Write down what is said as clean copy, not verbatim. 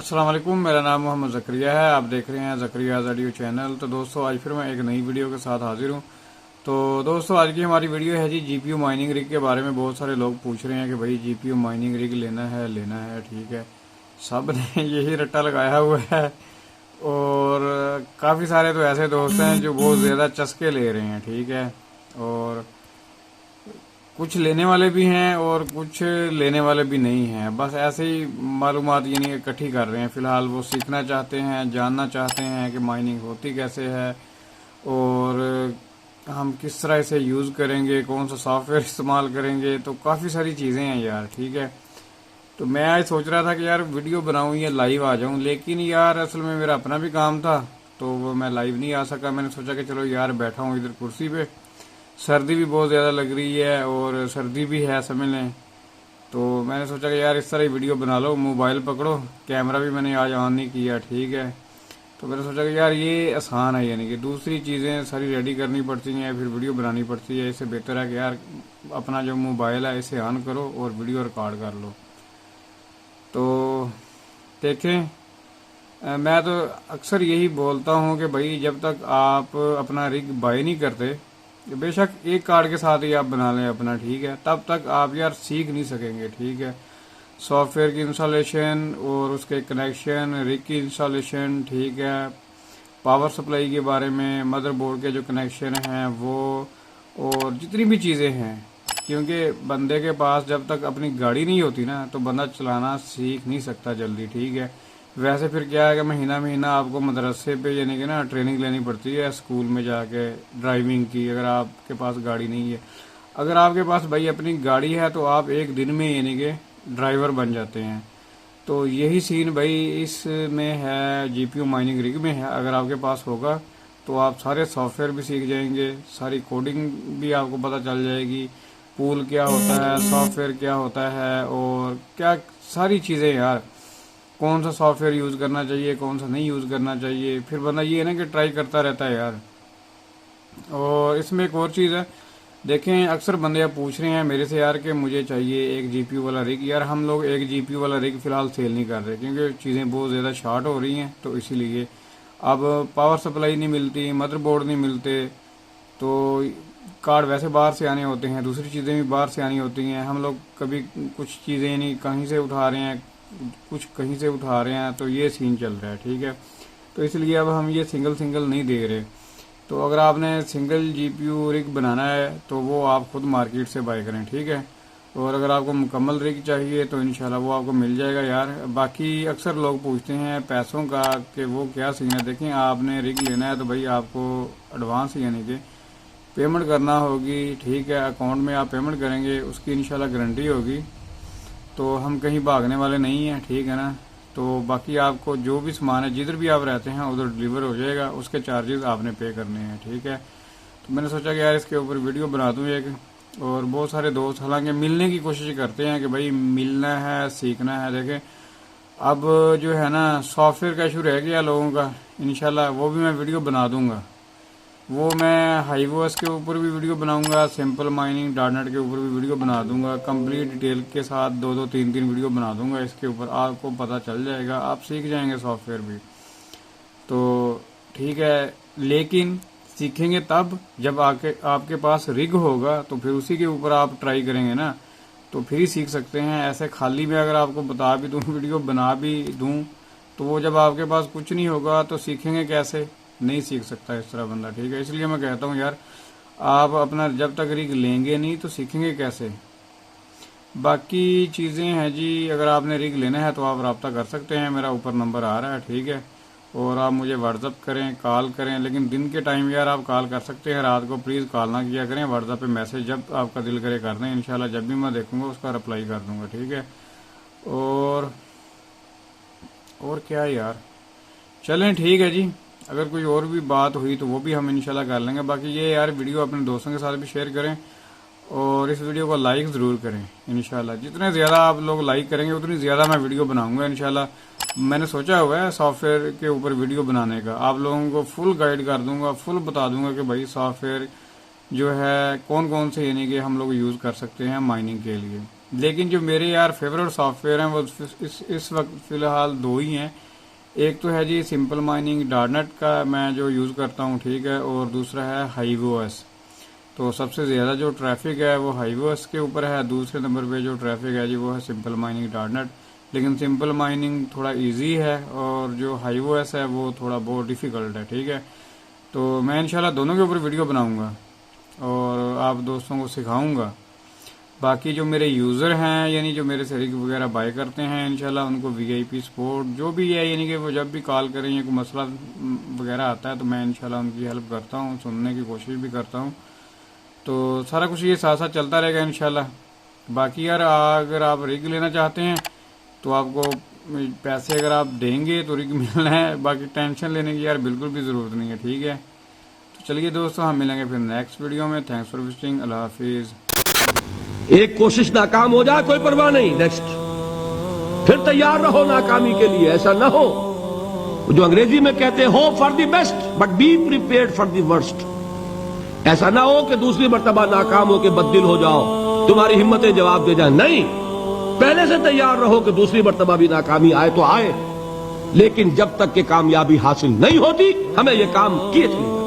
अस्सलाम वालेकुम, मेरा नाम मोहम्मद ज़करिया है। आप देख रहे हैं ज़करिया ऑडियो चैनल। तो दोस्तों, आज फिर मैं एक नई वीडियो के साथ हाजिर हूं। तो दोस्तों, आज की हमारी वीडियो है जी जीपीयू माइनिंग रिग के बारे में। बहुत सारे लोग पूछ रहे हैं कि भाई जीपीयू माइनिंग रिग लेना है। ठीक है, सब ने यही रट्टा लगाया हुआ है और काफ़ी सारे तो ऐसे दोस्त हैं जो बहुत ज़्यादा चस्के ले रहे हैं। ठीक है, और कुछ लेने वाले भी हैं और कुछ लेने वाले भी नहीं हैं। बस ऐसे ही मालूमात यानी इकट्ठी कर रहे हैं। फ़िलहाल वो सीखना चाहते हैं, जानना चाहते हैं कि माइनिंग होती कैसे है और हम किस तरह इसे यूज़ करेंगे, कौन सा सॉफ्टवेयर इस्तेमाल करेंगे। तो काफ़ी सारी चीज़ें हैं यार। ठीक है, तो मैं आज सोच रहा था कि यार वीडियो बनाऊँ या लाइव आ जाऊँ, लेकिन यार असल में मेरा अपना भी काम था तो वो मैं लाइव नहीं आ सका। मैंने सोचा कि चलो यार बैठा हूँ इधर कुर्सी पे, सर्दी भी बहुत ज़्यादा लग रही है और सर्दी भी है समझ लें। तो मैंने सोचा कि यार इस तरह ही वीडियो बना लो, मोबाइल पकड़ो, कैमरा भी मैंने आज ऑन नहीं किया। ठीक है, तो मैंने सोचा कि यार ये आसान है, यानी कि दूसरी चीज़ें सारी रेडी करनी पड़ती हैं, फिर वीडियो बनानी पड़ती है। इससे बेहतर है कि यार अपना जो मोबाइल है इसे ऑन करो और वीडियो रिकॉर्ड कर लो। तो देखें, मैं तो अक्सर यही बोलता हूँ कि भाई जब तक आप अपना रिग बाय नहीं करते, बेशक एक कार्ड के साथ ही आप बना लें अपना, ठीक है, तब तक आप यार सीख नहीं सकेंगे। ठीक है, सॉफ्टवेयर की इंस्टॉलेशन और उसके कनेक्शन, रिग की इंस्टॉलेशन, ठीक है, पावर सप्लाई के बारे में, मदरबोर्ड के जो कनेक्शन हैं वो, और जितनी भी चीज़ें हैं। क्योंकि बंदे के पास जब तक अपनी गाड़ी नहीं होती ना तो बंदा चलाना सीख नहीं सकता जल्दी। ठीक है, वैसे फिर क्या है कि महीना महीना आपको मदरसे पे यानी कि ना ट्रेनिंग लेनी पड़ती है स्कूल में जाके ड्राइविंग की, अगर आपके पास गाड़ी नहीं है। अगर आपके पास भाई अपनी गाड़ी है तो आप एक दिन में यानी कि ड्राइवर बन जाते हैं। तो यही सीन भाई इसमें है, जीपीयू माइनिंग रिग में है। अगर आपके पास होगा तो आप सारे सॉफ्टवेयर भी सीख जाएंगे, सारी कोडिंग भी आपको पता चल जाएगी, पूल क्या होता है, सॉफ्टवेयर क्या होता है और क्या सारी चीज़ें यार, कौन सा सॉफ्टवेयर यूज़ करना चाहिए, कौन सा नहीं यूज़ करना चाहिए। फिर बंदा ये है ना कि ट्राई करता रहता है यार। और इसमें एक और चीज़ है, देखें अक्सर बंदे आप पूछ रहे हैं मेरे से यार कि मुझे चाहिए एक जीपीयू वाला रिग। यार हम लोग एक जीपीयू वाला रिग फ़िलहाल सेल नहीं कर रहे क्योंकि चीज़ें बहुत ज़्यादा शॉर्ट हो रही हैं, तो इसीलिए अब पावर सप्लाई नहीं मिलती, मदरबोर्ड नहीं मिलते, तो कार्ड वैसे बाहर से आने होते हैं, दूसरी चीज़ें भी बाहर से आनी होती हैं। हम लोग कभी कुछ चीज़ें नहीं कहीं से उठा रहे हैं, कुछ कहीं से उठा रहे हैं, तो ये सीन चल रहा है। ठीक है, तो इसलिए अब हम ये सिंगल सिंगल नहीं दे रहे। तो अगर आपने सिंगल जीपीयू रिग बनाना है तो वो आप खुद मार्केट से बाय करें। ठीक है, और अगर आपको मुकम्मल रिग चाहिए तो इंशाल्लाह वो आपको मिल जाएगा यार। बाकी अक्सर लोग पूछते हैं पैसों का कि वो क्या सीन है। देखें, आपने रिग लेना है तो भाई आपको एडवांस यानी कि पेमेंट करना होगी। ठीक है, अकाउंट में आप पेमेंट करेंगे, उसकी इंशाल्लाह गारंटी होगी। तो हम कहीं भागने वाले नहीं हैं, ठीक है ना। तो बाकी आपको जो भी सामान है जिधर भी आप रहते हैं उधर डिलीवर हो जाएगा, उसके चार्जेस आपने पे करने हैं। ठीक है, तो मैंने सोचा कि यार इसके ऊपर वीडियो बना दूं एक। और बहुत सारे दोस्त हालांकि मिलने की कोशिश करते हैं कि भाई मिलना है, सीखना है। देखें अब जो है ना सॉफ्टवेयर का इशू रह गया लोगों का, इंशाल्लाह वो भी मैं वीडियो बना दूंगा। वो मैं हाईवोस के ऊपर भी वीडियो बनाऊंगा, सिंपल माइनिंग डॉटनेट के ऊपर भी वीडियो बना दूंगा, कंप्लीट डिटेल के साथ 2-2 3-3 वीडियो बना दूंगा इसके ऊपर। आपको पता चल जाएगा, आप सीख जाएंगे सॉफ्टवेयर भी। तो ठीक है, लेकिन सीखेंगे तब जब आपके पास रिग होगा, तो फिर उसी के ऊपर आप ट्राई करेंगे ना, तो फिर ही सीख सकते हैं। ऐसे खाली में अगर आपको बता भी दूं, वीडियो बना भी दूं, तो वो जब आपके पास कुछ नहीं होगा तो सीखेंगे कैसे, नहीं सीख सकता इस तरह बंदा। ठीक है, इसलिए मैं कहता हूँ यार आप अपना जब तक रिग लेंगे नहीं तो सीखेंगे कैसे। बाकी चीज़ें हैं जी, अगर आपने रिग लेना है तो आप रब्ता कर सकते हैं, मेरा ऊपर नंबर आ रहा है। ठीक है, और आप मुझे व्हाट्सअप करें, कॉल करें, लेकिन दिन के टाइम यार आप कॉल कर सकते हैं, रात को प्लीज़ कॉल ना किया करें। व्हाट्सअप पे मैसेज जब आपका दिल करे कर दें, इंशाल्लाह जब भी मैं देखूंगा उसका रिप्लाई कर दूंगा, ठीक है। और क्या यार, चलें ठीक है जी। अगर कोई और भी बात हुई तो वो भी हम इंशाल्लाह कर लेंगे। बाकी ये यार वीडियो अपने दोस्तों के साथ भी शेयर करें और इस वीडियो को लाइक ज़रूर करें इंशाल्लाह। जितने ज़्यादा आप लोग लाइक करेंगे उतनी ज़्यादा मैं वीडियो बनाऊंगा इंशाल्लाह। मैंने सोचा हुआ है सॉफ्टवेयर के ऊपर वीडियो बनाने का, आप लोगों को फुल गाइड कर दूंगा, फुल बता दूंगा कि भाई सॉफ्टवेयर जो है कौन कौन से यानी कि हम लोग यूज़ कर सकते हैं माइनिंग के लिए। लेकिन जो मेरे यार फेवरेट सॉफ्टवेयर हैं वो इस वक्त फ़िलहाल 2 ही हैं। एक तो है जी सिंपल माइनिंग डॉटनेट का मैं जो यूज़ करता हूँ, ठीक है, और दूसरा है हाइवोएस। तो सबसे ज़्यादा जो ट्रैफिक है वो हाइवोएस के ऊपर है, दूसरे नंबर पे जो ट्रैफिक है जी वो है सिंपल माइनिंग डॉटनेट। लेकिन सिंपल माइनिंग थोड़ा इजी है और जो हाइवोएस है वो थोड़ा बहुत डिफ़िकल्ट है, ठीक है। तो मैं इंशाल्लाह दोनों के ऊपर वीडियो बनाऊंगा और आप दोस्तों को सिखाऊंगा। बाकी जो मेरे यूज़र हैं यानी जो मेरे शरीक वगैरह बाय करते हैं इंशाल्लाह उनको वीआईपी सपोर्ट जो भी है यानी कि वो जब भी कॉल करें या कोई मसला वगैरह आता है तो मैं इंशाल्लाह उनकी हेल्प करता हूँ, सुनने की कोशिश भी करता हूँ। तो सारा कुछ ये साथ साथ चलता रहेगा इंशाल्लाह। बाकी यार अगर आप रिग लेना चाहते हैं तो आपको पैसे अगर आप देंगे तो रिग मिलना है, बाकी टेंशन लेने की यार बिल्कुल भी ज़रूरत नहीं है, ठीक है। तो चलिए दोस्तों हम मिलेंगे फिर नेक्स्ट वीडियो में। थैंक्स फॉर विजिटिंग, अल्लाह हाफिज़। एक कोशिश नाकाम हो जाए कोई परवाह नहीं, नेक्स्ट फिर तैयार रहो नाकामी के लिए। ऐसा ना हो जो अंग्रेजी में कहते हैं hope for the best but be prepared for the worst. ऐसा ना हो कि दूसरी मर्तबा नाकाम हो के बददिल हो जाओ, तुम्हारी हिम्मतें जवाब दे जाए। नहीं, पहले से तैयार रहो कि दूसरी मर्तबा भी नाकामी आए तो आए, लेकिन जब तक कि कामयाबी हासिल नहीं होती हमें यह काम किए थे।